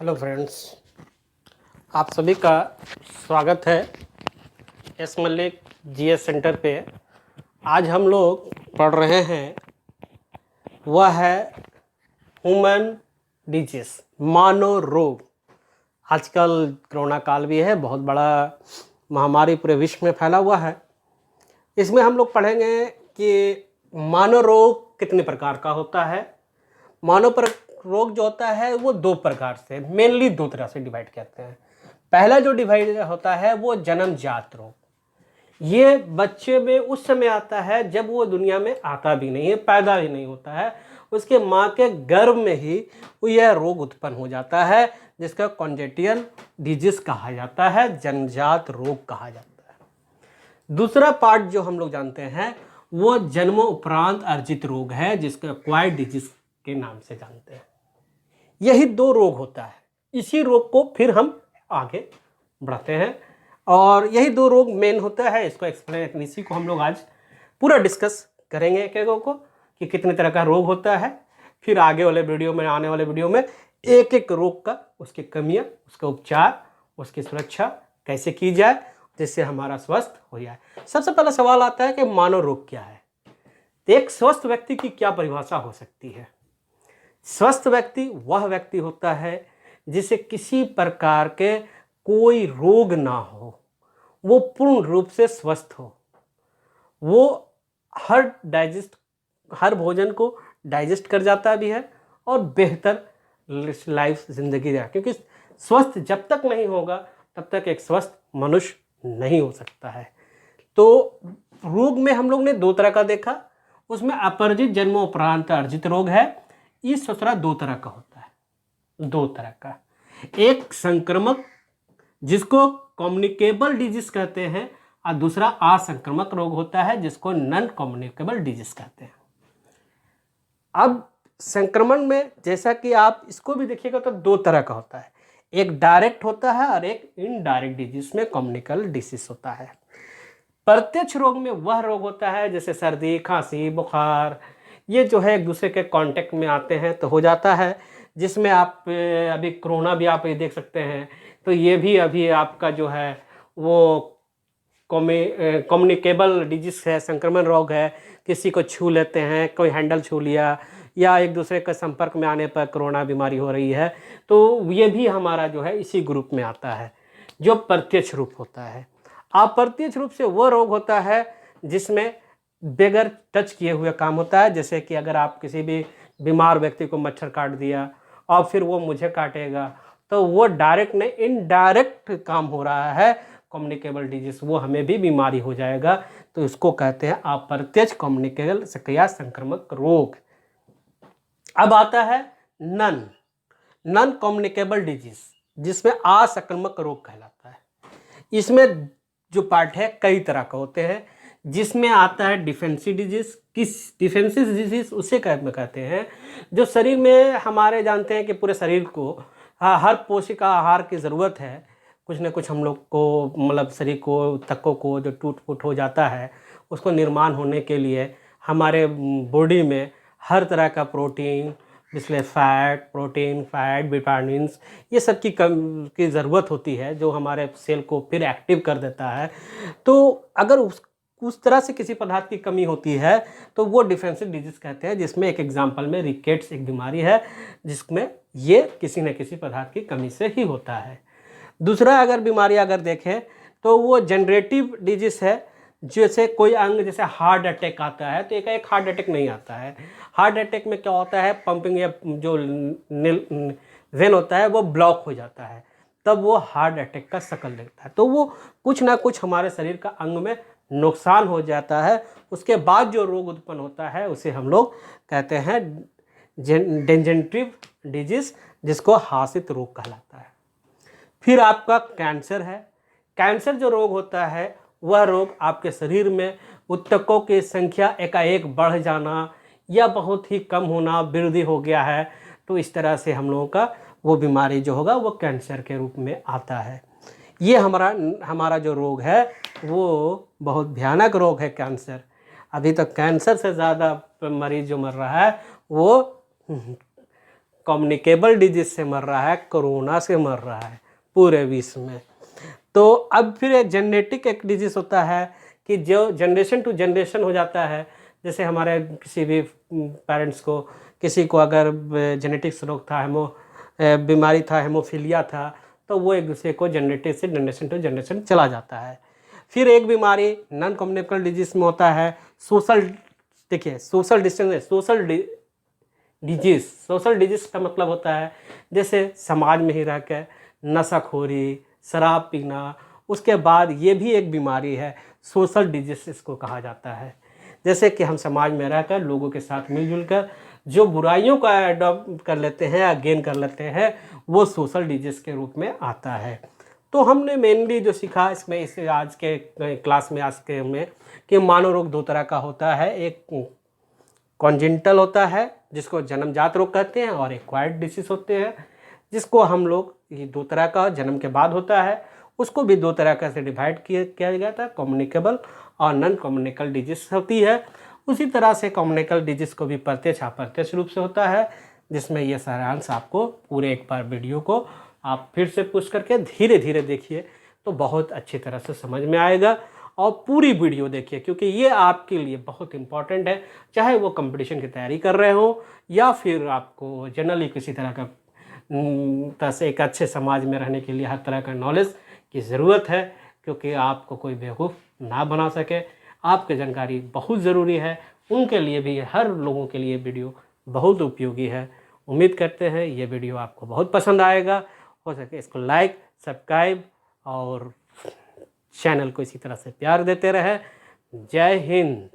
Hello friends, आप सभी का स्वागत है एस मलिक जीएस सेंटर पे। आज हम लोग पढ़ रहे हैं वह है ह्यूमन डिजीज, मानव रोग। आजकल कोरोना काल भी है, बहुत बड़ा महामारी पूरे विश्व में फैला हुआ है। इसमें हम लोग पढ़ेंगे कि मानव रोग कितने प्रकार का होता है। मानव पर रोग जो होता है वो दो प्रकार से, मेनली दो तरह से डिवाइड करते हैं। पहला जो डिवाइड होता है वो जन्मजात रोग। ये बच्चे में उस समय आता है जब वो दुनिया में आता भी नहीं है, पैदा भी नहीं होता है, उसके माँ के गर्भ में ही यह रोग उत्पन्न हो जाता है, जिसका कॉन्जेनिटल डिजीज कहा जाता है, जन्मजात रोग कहा जाता है। दूसरा पार्ट जो हम लोग जानते हैं वो जन्मों उपरांत अर्जित रोग है, जिसको एक्वायर्ड डिजीज के नाम से जानते हैं। यही दो रोग होता है। इसी रोग को फिर हम आगे बढ़ाते हैं और यही दो रोग मेन होता है। इसको एक्सप्लेन, इसी को हम लोग आज पूरा डिस्कस करेंगे एक एक को कि कितने तरह का रोग होता है। फिर आगे वाले वीडियो में, आने वाले वीडियो में एक एक रोग का, उसकी कमियां, उसका उपचार, उसकी सुरक्षा कैसे की जाए जिससे हमारा स्वस्थ हो जाए। सबसे पहला सवाल आता है कि मानव रोग क्या है। एक स्वस्थ व्यक्ति की क्या परिभाषा हो सकती है। स्वस्थ व्यक्ति वह व्यक्ति होता है जिसे किसी प्रकार के कोई रोग ना हो, वो पूर्ण रूप से स्वस्थ हो, वो हर भोजन को डाइजेस्ट कर जाता भी है और बेहतर लाइफ जिंदगी रहा। क्योंकि स्वस्थ जब तक नहीं होगा तब तक एक स्वस्थ मनुष्य नहीं हो सकता है। तो रोग में हम लोग ने दो तरह का देखा, उसमें अपरिचित जन्मोपरांत अर्जित रोग है। इस दूसरा दो तरह का होता है, दो तरह का। एक संक्रमक जिसको कम्युनिकेबल डिजीज कहते हैं और दूसरा असंक्रामक रोग होता है जिसको नॉन कम्युनिकेबल डिजीज कहते हैं। अब संक्रमण में जैसा कि आप इसको भी देखिएगा तो दो तरह का होता है, एक डायरेक्ट होता है और एक इनडायरेक्ट डिजीज में कम्युनिकेबल डिजीज होता है। प्रत्यक्ष रोग में वह रोग होता है जैसे सर्दी, खांसी, बुखार, ये जो है एक दूसरे के कांटेक्ट में आते हैं तो हो जाता है। जिसमें आप अभी कोरोना भी आप ये देख सकते हैं, तो ये भी अभी आपका जो है वो कम्युनिकेबल डिजीज है, संक्रमण रोग है। किसी को छू लेते हैं, कोई हैंडल छू लिया या एक दूसरे के संपर्क में आने पर कोरोना बीमारी हो रही है, तो ये भी हमारा जो है इसी ग्रुप में आता है, जो प्रत्यक्ष रूप होता है। अप्रत्यक्ष रूप से वो रोग होता है जिसमें बगैर टच किए हुए काम होता है। जैसे कि अगर आप किसी भी बीमार व्यक्ति को मच्छर काट दिया और फिर वो मुझे काटेगा, तो वो डायरेक्ट नहीं, इनडायरेक्ट काम हो रहा है कम्युनिकेबल डिजीज, वो हमें भी बीमारी हो जाएगा। तो इसको कहते हैं अप्रत्यक्ष कम्युनिकेबल या संक्रामक रोग। अब आता है नॉन कम्युनिकेबल डिजीज, जिसमें असंक्रामक रोग कहलाता है। इसमें जो पार्ट है कई तरह का होते हैं, जिसमें आता है डिफेंसिव डिजीज। किस डिफेंसिव डिजीज उसे कहते हैं जो शरीर में हमारे, जानते हैं कि पूरे शरीर को हर पोषक आहार की ज़रूरत है। कुछ न कुछ हम लोग को, मतलब शरीर को, तत्वों को जो टूट फूट हो जाता है, उसको निर्माण होने के लिए हमारे बॉडी में हर तरह का प्रोटीन, जिसमें फैट, विटामिन्स, ये सब की ज़रूरत होती है, जो हमारे सेल को फिर एक्टिव कर देता है। तो अगर उस तरह से किसी पदार्थ की कमी होती है तो वो डिफेंसिव डिजीज कहते हैं, जिसमें एक एग्जांपल में रिकेट्स एक बीमारी है, जिसमें ये किसी न किसी पदार्थ की कमी से ही होता है। दूसरा अगर बीमारी अगर देखें तो वो जनरेटिव डिजीज है। जैसे कोई अंग, जैसे हार्ट अटैक आता है, तो एक हार्ट अटैक नहीं आता है। हार्ट अटैक में क्या होता है, पंपिंग या जो वेन होता है वो ब्लॉक हो जाता है, तब वो हार्ट अटैक का शक्ल लेता है। तो वो कुछ ना कुछ हमारे शरीर का अंग में नुकसान हो जाता है, उसके बाद जो रोग उत्पन्न होता है उसे हम लोग कहते हैं डेजेनरेटिव डिजीज, जिसको हासित रोग कहलाता है। फिर आपका कैंसर है। कैंसर जो रोग होता है वह रोग आपके शरीर में ऊतकों की संख्या एकाएक बढ़ जाना या बहुत ही कम होना, वृद्धि हो गया है, तो इस तरह से हम लोगों का वो बीमारी जो होगा वो कैंसर के रूप में आता है। ये हमारा जो रोग है वो बहुत भयानक रोग है कैंसर। अभी तक कैंसर से ज़्यादा मरीज जो मर रहा है वो कम्युनिकेबल डिजीज से मर रहा है, कोरोना से मर रहा है पूरे विश्व में। तो अब फिर एक जेनेटिक एक डिजीज होता है कि जो जनरेशन टू जनरेशन हो जाता है। जैसे हमारे किसी भी पेरेंट्स को, किसी को अगर जेनेटिक्स रोग था, बीमारी था, हेमोफीलिया था, तो वो एक दूसरे को जनरेटिव से जनरेशन टू जनरेशन चला जाता है। फिर एक बीमारी नॉन कम्युनिकेबल डिजीज में होता है सोशल, देखिए सोशल डिस्टेंस, सोशल डिजीज का मतलब होता है जैसे समाज में ही रहकर नशाखोरी, शराब पीना, उसके बाद ये भी एक बीमारी है, सोशल डिजीज इसको कहा जाता है। जैसे कि हम समाज में रहकर लोगों के साथ मिलजुल कर जो बुराइयों का अडॉप्ट कर लेते हैं या गेन कर लेते हैं, वो सोशल डिजीज के रूप में आता है। तो हमने मेनली जो सीखा इसमें, इस आज के क्लास में, आज के में, कि मानव रोग दो तरह का होता है। एक कॉन्जेनिटल होता है जिसको जन्मजात रोग कहते हैं, और एक्वायर्ड डिसीज होते हैं जिसको हम लोग, ये दो तरह का जन्म के बाद होता है, उसको भी दो तरह का से डिवाइड किया गया था, कम्युनिकेबल और नॉन कम्युनिकेबल डिजीज होती है। उसी तरह से कम्युनिकेबल डिजीज को भी प्रत्यक्ष अप्रत्यक्ष रूप से होता है, जिसमें ये सारांश आपको पूरे एक बार वीडियो को आप फिर से पुश करके धीरे धीरे देखिए तो बहुत अच्छी तरह से समझ में आएगा। और पूरी वीडियो देखिए क्योंकि ये आपके लिए बहुत इंपॉर्टेंट है, चाहे वो कंपटीशन की तैयारी कर रहे हो या फिर आपको जनरली किसी तरह का तरह से एक अच्छे समाज में रहने के लिए हर तरह का नॉलेज की ज़रूरत है, क्योंकि आपको कोई बेवकूफ़ ना बना सके। आपकी जानकारी बहुत ज़रूरी है, उनके लिए भी, हर लोगों के लिए वीडियो बहुत उपयोगी है। उम्मीद करते हैं ये वीडियो आपको बहुत पसंद आएगा। हो सके इसको लाइक, सब्सक्राइब और चैनल को इसी तरह से प्यार देते रहे। जय हिंद।